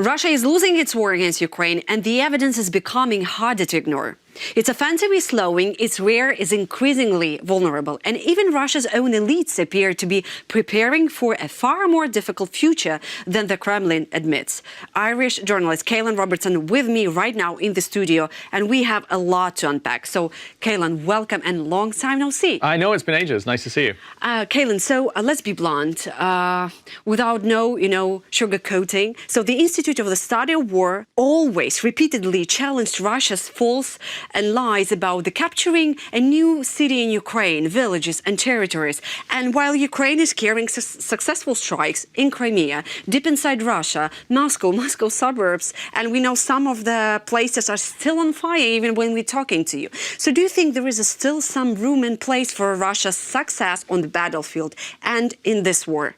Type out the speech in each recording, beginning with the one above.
Russia is losing its war against Ukraine, and the evidence is becoming harder to ignore. Its offensive is slowing, its rear is increasingly vulnerable, and even Russia's own elites appear to be preparing for a far more difficult future than the Kremlin admits. Irish journalist Caolan Robertson with me right now in the studio, and we have a lot to unpack. So, Caolan, welcome, and long time no see. I know, it's been ages. Nice to see you. Caolan, so let's be blunt, without sugarcoating. So the Institute of the Study of War always repeatedly challenged Russia's false and lies about the capturing a new city in Ukraine, villages and territories. And while Ukraine is carrying successful strikes in Crimea, deep inside Russia, Moscow suburbs, and we know some of the places are still on fire even when we're talking to you. So do you think there is still some room and place for Russia's success on the battlefield and in this war?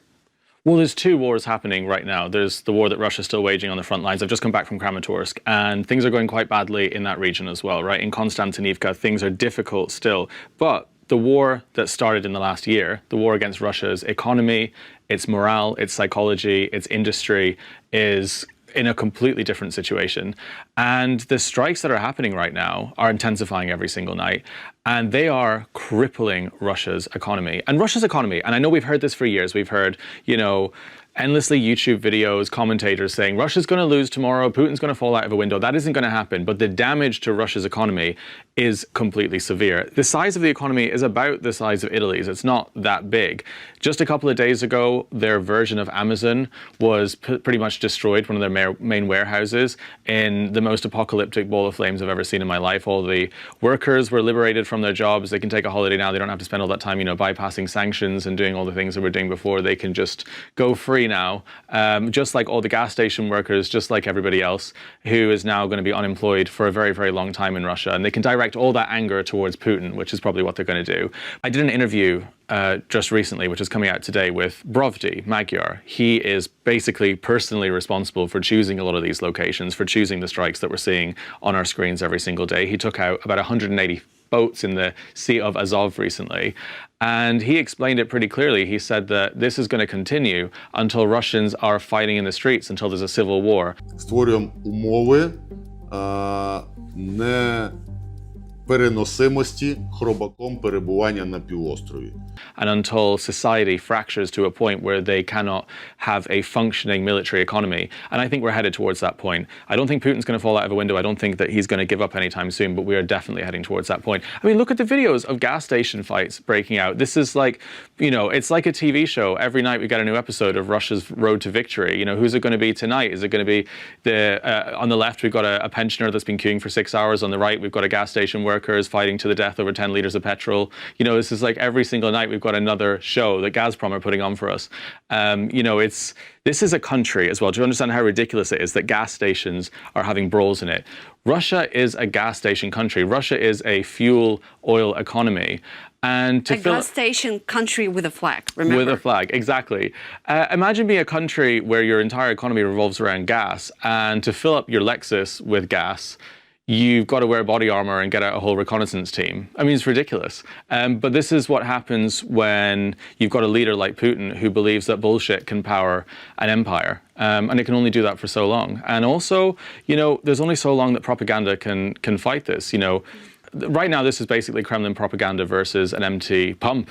Well, there's two wars happening right now. There's the war that Russia's still waging on the front lines. I've just come back from Kramatorsk, and things are going quite badly in that region as well, right? In Konstantinivka, things are difficult still. But the war that started in the last year, the war against Russia's economy, its morale, its psychology, its industry, is in a completely different situation. And the strikes that are happening right now are intensifying every single night. And they are crippling Russia's economy. And I know we've heard this for years. We've heard, endlessly YouTube videos, commentators saying Russia's going to lose tomorrow, Putin's going to fall out of a window. That isn't going to happen. But the damage to Russia's economy is completely severe. The size of the economy is about the size of Italy's. It's not that big. Just a couple of days ago, their version of Amazon was pretty much destroyed, one of their main warehouses, in the most apocalyptic ball of flames I've ever seen in my life. All the workers were liberated from their jobs. They can take a holiday now. They don't have to spend all that time, bypassing sanctions and doing all the things that we're doing before. They can just go free now, just like all the gas station workers, just like everybody else who is now going to be unemployed for a very, very long time in Russia. And they can direct all that anger towards Putin, which is probably what they're going to do. I did an interview just recently, which is coming out today, with Brovdi Magyar. He is basically personally responsible for choosing a lot of these locations, for choosing the strikes that we're seeing on our screens every single day. He took out about 180 boats in the Sea of Azov recently. And he explained it pretty clearly. He said that this is going to continue until Russians are fighting in the streets, until there's a civil war. Створюємо умови непереносимості хробаком перебування на півострові. And until society fractures to a point where they cannot have a functioning military economy. And I think we're headed towards that point. I don't think Putin's going to fall out of a window. I don't think that he's going to give up anytime soon, but we are definitely heading towards that point. I mean, look at the videos of gas station fights breaking out. This is like, it's like a TV show. Every night we get a new episode of Russia's road to victory. Who's it going to be tonight? Is it going to be on the left, we've got a pensioner that's been queuing for 6 hours. On the right, we've got a gas station workers fighting to the death over 10 liters of petrol. This is like every single night we've got another show that Gazprom are putting on for us. This is a country as well. Do you understand how ridiculous it is that gas stations are having brawls in it? Russia is a gas station country. Russia is a fuel oil economy. And to gas station country with a flag, remember? With a flag, exactly. Imagine being a country where your entire economy revolves around gas, and to fill up your Lexus with gas, you've got to wear body armor and get out a whole reconnaissance team. I mean, it's ridiculous. But this is what happens when you've got a leader like Putin who believes that bullshit can power an empire. And it can only do that for so long. And also, there's only so long that propaganda can fight this. Right now, this is basically Kremlin propaganda versus an empty pump.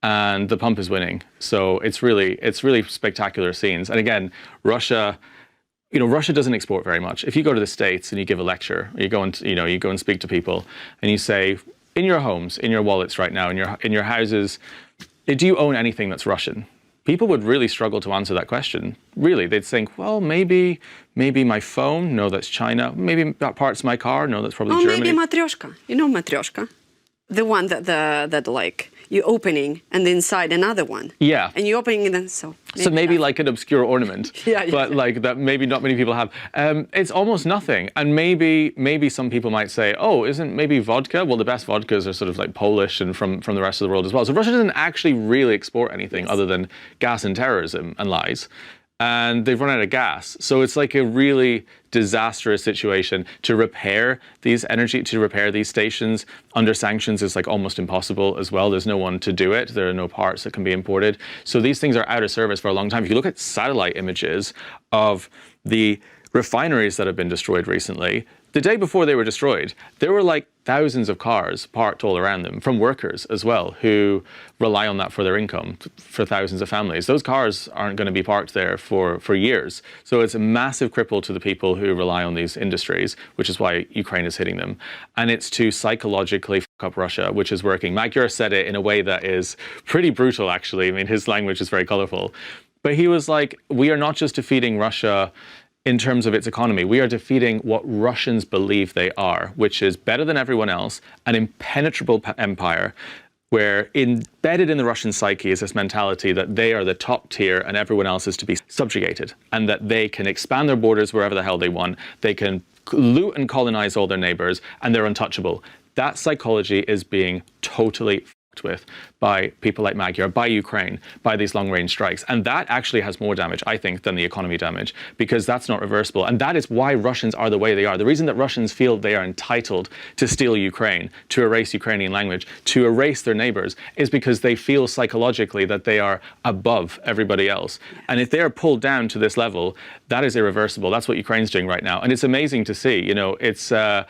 And the pump is winning. So it's really spectacular scenes. And again, Russia doesn't export very much. If you go to the States and you give a lecture, or you go and speak to people, and you say, in your homes, in your wallets right now, in your houses, do you own anything that's Russian? People would really struggle to answer that question. Really, they'd think, well, maybe my phone. No, that's China. Maybe that part's my car. No, that's probably Germany. Maybe matryoshka. Matryoshka, the one that like you're opening, and inside another one. Yeah. And you're opening it, so maybe like an obscure ornament. Yeah. But like that maybe not many people have. It's almost nothing. And maybe some people might say, oh, isn't maybe vodka? Well, the best vodkas are sort of like Polish and from the rest of the world as well. So Russia doesn't actually really export anything other than gas and terrorism and lies. And they've run out of gas. So it's like a really disastrous situation. To repair these stations under sanctions is like almost impossible as well. There's no one to do it. There are no parts that can be imported. So these things are out of service for a long time. If you look at satellite images of the refineries that have been destroyed recently. The day before they were destroyed, there were like thousands of cars parked all around them from workers as well who rely on that for their income, for thousands of families. Those cars aren't going to be parked there for years. So it's a massive cripple to the people who rely on these industries, which is why Ukraine is hitting them. And it's to psychologically fuck up Russia, which is working. Magyar said it in a way that is pretty brutal, actually. I mean, his language is very colorful. But he was like, we are not just defeating Russia in terms of its economy, we are defeating what Russians believe they are, which is better than everyone else, an impenetrable empire, where embedded in the Russian psyche is this mentality that they are the top tier and everyone else is to be subjugated, and that they can expand their borders wherever the hell they want, they can loot and colonize all their neighbors, and they're untouchable. That psychology is being totally with by people like Magyar, by Ukraine, by these long-range strikes. And that actually has more damage, I think, than the economy damage, because that's not reversible. And that is why Russians are the way they are. The reason that Russians feel they are entitled to steal Ukraine, to erase Ukrainian language, to erase their neighbors, is because they feel psychologically that they are above everybody else. And if they are pulled down to this level, that is irreversible. That's what Ukraine's doing right now. And it's amazing to see, you know, it's a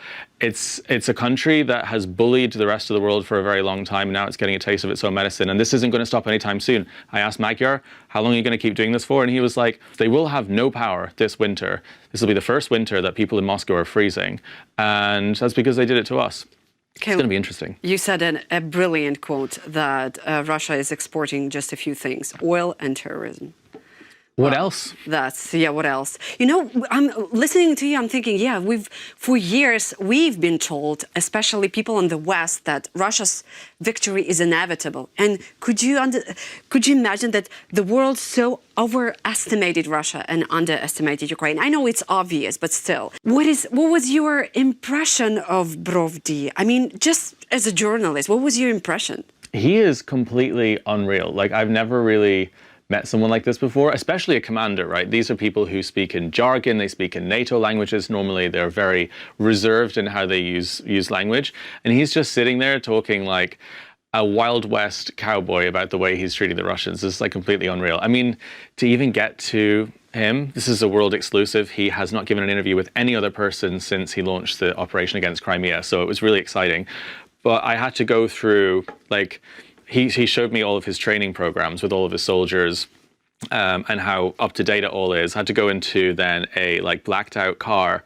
country that has bullied the rest of the world for a very long time. Now it's getting a taste of its own medicine, and this isn't going to stop anytime soon. I asked Magyar, how long are you going to keep doing this for? And he was like, they will have no power this winter. This will be the first winter that people in Moscow are freezing. And that's because they did it to us. It's going to be interesting. You said a brilliant quote that Russia is exporting just a few things, oil and terrorism. What else? What else? You know, I'm listening to you, I'm thinking, for years, we've been told, especially people in the West, that Russia's victory is inevitable. And could you imagine that the world so overestimated Russia and underestimated Ukraine? I know it's obvious, but still. What was your impression of Brovdi? I mean, just as a journalist, what was your impression? He is completely unreal. Like, I've never really met someone like this before, especially a commander, right? These are people who speak in jargon, they speak in NATO languages. Normally they're very reserved in how they use language. And he's just sitting there talking like a Wild West cowboy about the way he's treating the Russians. This is like completely unreal. I mean, to even get to him, this is a world exclusive. He has not given an interview with any other person since he launched the operation against Crimea. So it was really exciting. But I had to go through, like, he showed me all of his training programs with all of his soldiers and how up to date it all is. I had to go into then a like blacked out car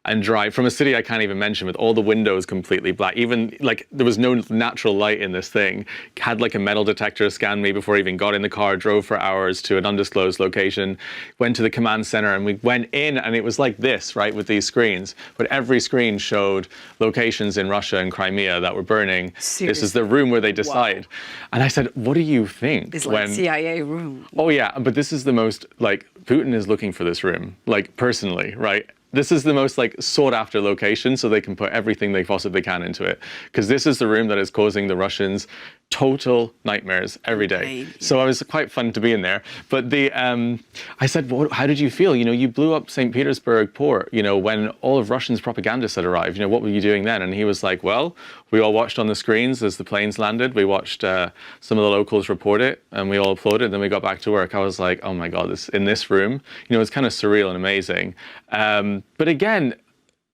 and drive from a city I can't even mention with all the windows completely black. Even like there was no natural light in this thing. Had like a metal detector scan me before I even got in the car, drove for hours to an undisclosed location, went to the command center, and we went in and it was like this, right, with these screens. But every screen showed locations in Russia and Crimea that were burning. Seriously? This is the room where they decide. Wow. And I said, what do you think? It's like CIA room. Oh yeah, but this is the most, like, Putin is looking for this room, like personally, right? This is the most like sought after location so they can put everything they possibly can into it. Because this is the room that is causing the Russians total nightmares every day. So it was quite fun to be in there. But I said, well, how did you feel? You know, you blew up St. Petersburg port, you know, when all of Russia's propagandists had arrived. You know, what were you doing then? And he was like, well, we all watched on the screens as the planes landed. We watched some of the locals report it and we all applauded. Then we got back to work. I was like, oh my God, in this room, you know, it's kind of surreal and amazing. But again,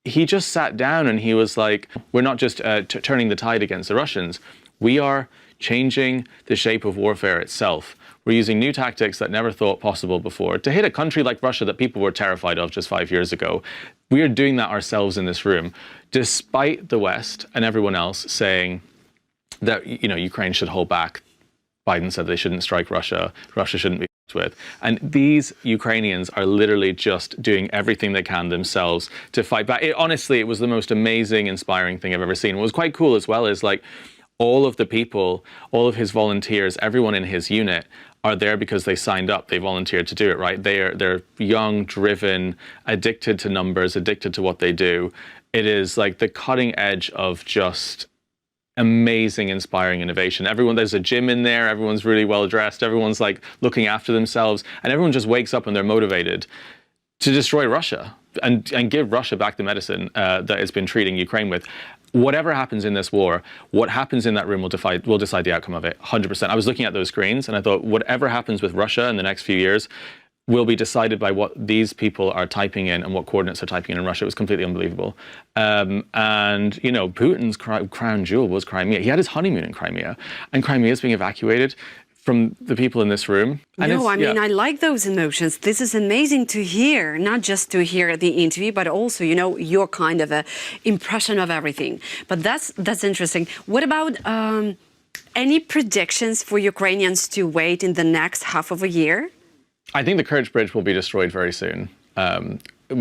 he just sat down and he was like, we're not just turning the tide against the Russians. We are changing the shape of warfare itself. We're using new tactics that never thought possible before to hit a country like Russia that people were terrified of just 5 years ago. We are doing that ourselves in this room, despite the West and everyone else saying that, you know, Ukraine should hold back. Biden said they shouldn't strike Russia. Russia shouldn't be with. And these Ukrainians are literally just doing everything they can themselves to fight back. Honestly, it was the most amazing, inspiring thing I've ever seen. What was quite cool as well is like all of the people, all of his volunteers, everyone in his unit are there because they signed up, they volunteered to do it, right? They're young, driven, addicted to numbers, addicted to what they do. It is like the cutting edge of just amazing, inspiring innovation. There's a gym in there, everyone's really well dressed, everyone's like looking after themselves, and everyone just wakes up and they're motivated to destroy Russia and give Russia back the medicine that it's been treating Ukraine with. Whatever happens in this war, what happens in that room will decide the outcome of it, 100%. I was looking at those screens and I thought, whatever happens with Russia in the next few years, will be decided by what these people are typing in and what coordinates are typing in Russia. It was completely unbelievable. And, you know, Putin's crown jewel was Crimea. He had his honeymoon in Crimea, and Crimea is being evacuated from the people in this room. And no, I mean, I like those emotions. This is amazing to hear, not just to hear the interview, but also, you know, your kind of a impression of everything. But that's interesting. What about any predictions for Ukrainians to wait in the next half of a year? I think the Kerch bridge will be destroyed very soon.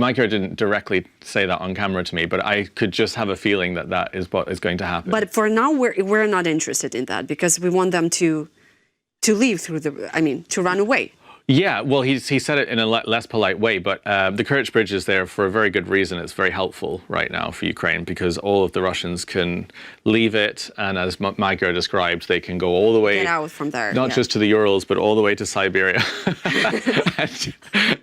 Micah didn't directly say that on camera to me, but I could just have a feeling that that is what is going to happen. But for now, we're not interested in that because we want them to leave through to run away. Yeah, well, he said it in a less polite way, but the Kerch bridge is there for a very good reason. It's very helpful right now for Ukraine because all of the Russians can leave it, and as Micah described, they can go all the way, get out from there, not just to the Urals, but all the way to Siberia.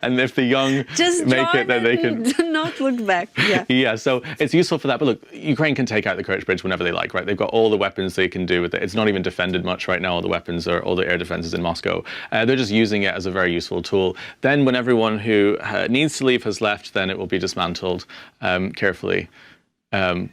and if the young just make it, then they can not look back. Yeah. Yeah, so it's useful for that. But look, Ukraine can take out the Kerch bridge whenever they like, right? They've got all the weapons they can do with it. It's not even defended much right now. All the weapons or all the air defenses in Moscow. They're just using it as a very useful tool. Then when everyone who needs to leave has left, then it will be dismantled carefully and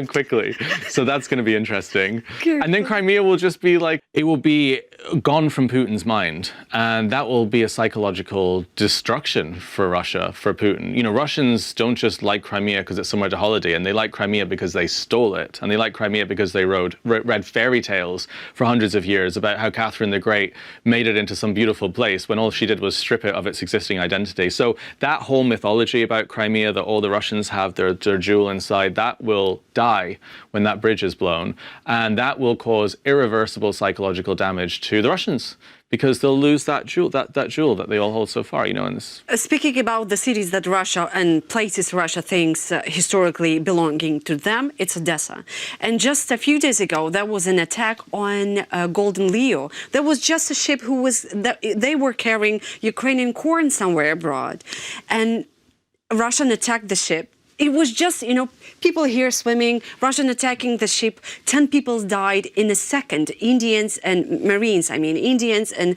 quickly. So that's going to be interesting. And then Crimea will just be like, it will be gone from Putin's mind. And that will be a psychological destruction for Russia, for Putin. You know, Russians don't just like Crimea because it's somewhere to holiday, and they like Crimea because they stole it. And they like Crimea because they read fairy tales for hundreds of years about how Catherine the Great made it into some beautiful place when all she did was strip it of its existing identity. So that whole mythology about Crimea, that all the Russians have their jewel inside, that will die when that bridge is blown. And that will cause irreversible psychological damage to the Russians, because they'll lose that jewel that they all hold so far, you know. And speaking about the cities that Russia and places Russia thinks historically belonging to them, it's Odessa. And just a few days ago, there was an attack on Golden Leo. There was just a ship they were carrying Ukrainian corn somewhere abroad, and Russian attacked the ship. It was just, you know, people here swimming, Russian attacking the ship. 10 people died in a second. Indians and Marines, Indians and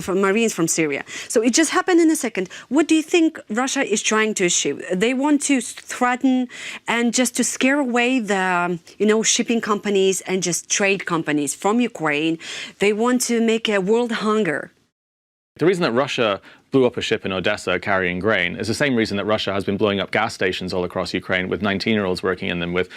Marines from Syria. So it just happened in a second. What do you think Russia is trying to achieve? They want to threaten and just to scare away the, you know, shipping companies and just trade companies from Ukraine. They want to make a world hunger. The reason that Russia blew up a ship in Odessa carrying grain is the same reason that Russia has been blowing up gas stations all across Ukraine with 19-year-olds working in them, with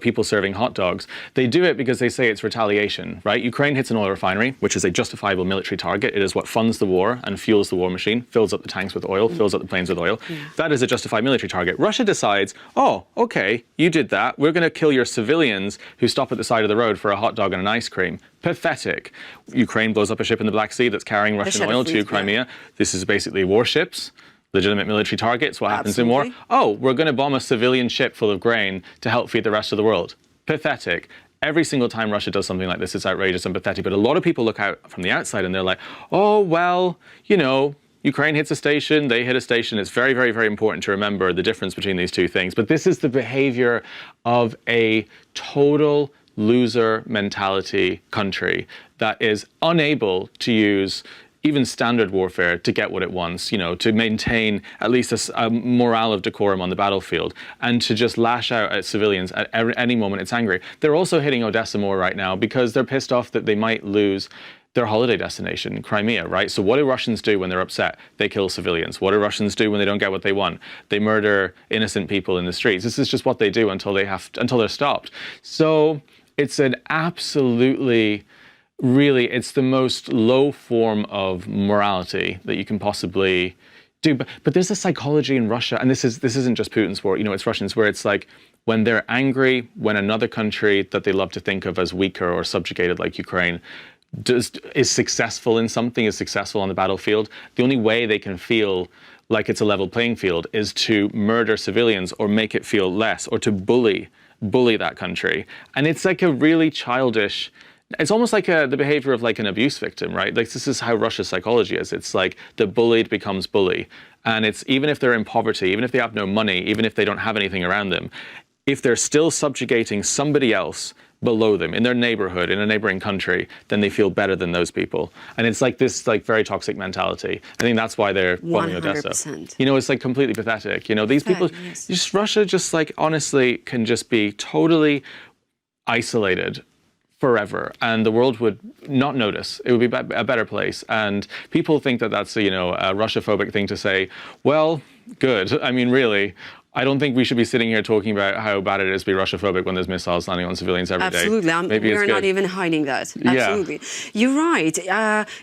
people serving hot dogs. They do it because they say it's retaliation, right? Ukraine hits an oil refinery, which is a justifiable military target. It is what funds the war and fuels the war machine, fills up the tanks with oil, fills up the planes with oil. Yeah. That is a justified military target. Russia decides, oh, okay, you did that. We're going to kill your civilians who stop at the side of the road for a hot dog and an ice cream. Pathetic. Ukraine blows up a ship in the Black Sea that's carrying Russian oil to Crimea. Yeah. This is basically warships, legitimate military targets. What happens in war? Oh, we're going to bomb a civilian ship full of grain to help feed the rest of the world. Pathetic. Every single time Russia does something like this, it's outrageous and pathetic. But a lot of people look out from the outside and they're like, oh, well, you know, Ukraine hits a station, they hit a station. It's very, very, very important to remember the difference between these two things. But this is the behavior of a total loser mentality country that is unable to use even standard warfare to get what it wants, you know, to maintain at least a morale of decorum on the battlefield, and to just lash out at civilians at any moment it's angry. They're also hitting Odessa more right now because they're pissed off that they might lose their holiday destination, Crimea, right? So what do Russians do when they're upset? They kill civilians. What do Russians do when they don't get what they want? They murder innocent people in the streets. This is just what they do until they're stopped. So it's an absolutely, really, it's the most low form of morality that you can possibly do. But there's a psychology in Russia, and this isn't just Putin's war, you know, it's Russians, where it's like when they're angry, when another country that they love to think of as weaker or subjugated like Ukraine is successful in something, is successful on the battlefield, the only way they can feel like it's a level playing field is to murder civilians or make it feel less, or to bully that country. And it's like a really childish, it's almost like the behavior of like an abuse victim, right? Like this is how Russia's psychology is. It's like the bullied becomes bully. And it's even if they're in poverty, even if they have no money, even if they don't have anything around them, if they're still subjugating somebody else below them in their neighborhood, in a neighboring country, then they feel better than those people. And it's like this very toxic mentality. I think that's why they're bombing Odessa. 100%. You know, it's like completely pathetic. You know, these people, Yes. just Russia just like honestly can just be totally isolated forever, and the world would not notice. It would be a better place. And people think that that's a, you know, a Russia-phobic thing to say. Well, good. I mean, really, I don't think we should be sitting here talking about how bad it is to be Russia-phobic when there's missiles landing on civilians every day. Absolutely. Maybe we're it's not good. even hiding that. Yeah. Absolutely. You're right.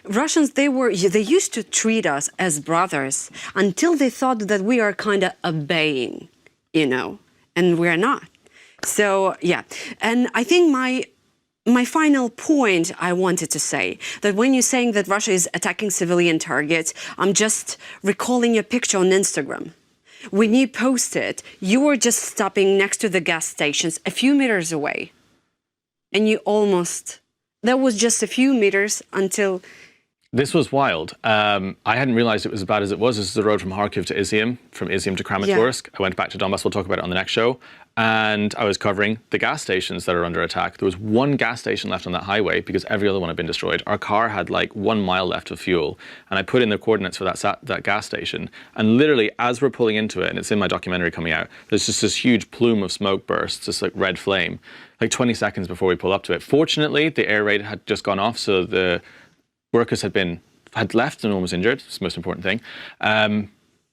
Russians, they used to treat us as brothers until they thought that we are kind of obeying, you know, and we're not. So, yeah. And I think my final point I wanted to say, that when you're saying that Russia is attacking civilian targets, I'm just recalling a picture on Instagram. When you posted, you were just stopping next to the gas stations a few meters away. And that was just a few meters until... This was wild. I hadn't realized it was as bad as it was. This is the road from Kharkiv to Izium, from Izium to Kramatorsk. I went back to Donbass. We'll talk about it on the next show. And I was covering the gas stations that are under attack. There was one gas station left on that highway because every other one had been destroyed. Our car had like 1 mile left of fuel. And I put in the coordinates for that gas station. And literally, as we're pulling into it, and it's in my documentary coming out, there's just this huge plume of smoke bursts, this like red flame, like 20 seconds before we pull up to it. Fortunately, the air raid had just gone off, so the workers had left and no one was injured. It's the most important thing.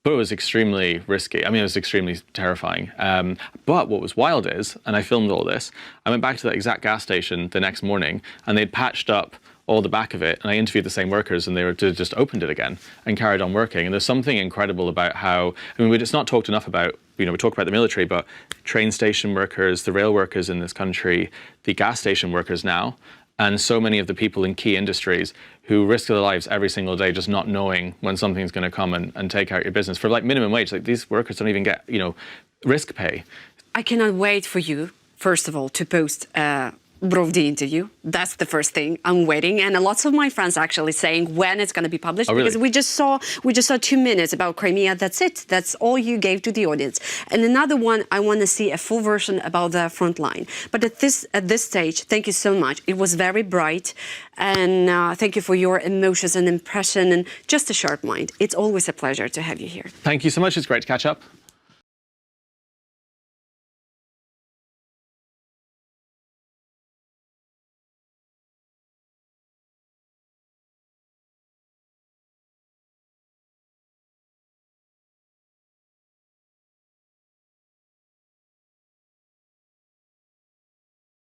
But it was extremely risky. I mean, it was extremely terrifying. But what was wild is, and I filmed all this, I went back to that exact gas station the next morning and they'd patched up all the back of it, and I interviewed the same workers and they just opened it again and carried on working. And there's something incredible about how, I mean, it's not talked enough about, you know, we talk about the military, but train station workers, the rail workers in this country, the gas station workers now, and so many of the people in key industries who risk their lives every single day just not knowing when something's going to come and take out your business. For like minimum wage, like these workers don't even get, you know, risk pay. I cannot wait for you, first of all, to post Brovdi interview. That's the first thing. I'm waiting, and lots of my friends actually saying when it's going to be published. Oh, really? Because we just saw 2 minutes about Crimea. That's it. That's all you gave to the audience. And another one, I want to see a full version about the front line. But at this stage, thank you so much. It was very bright, and thank you for your emotions and impression and just a sharp mind. It's always a pleasure to have you here. Thank you so much. It's great to catch up.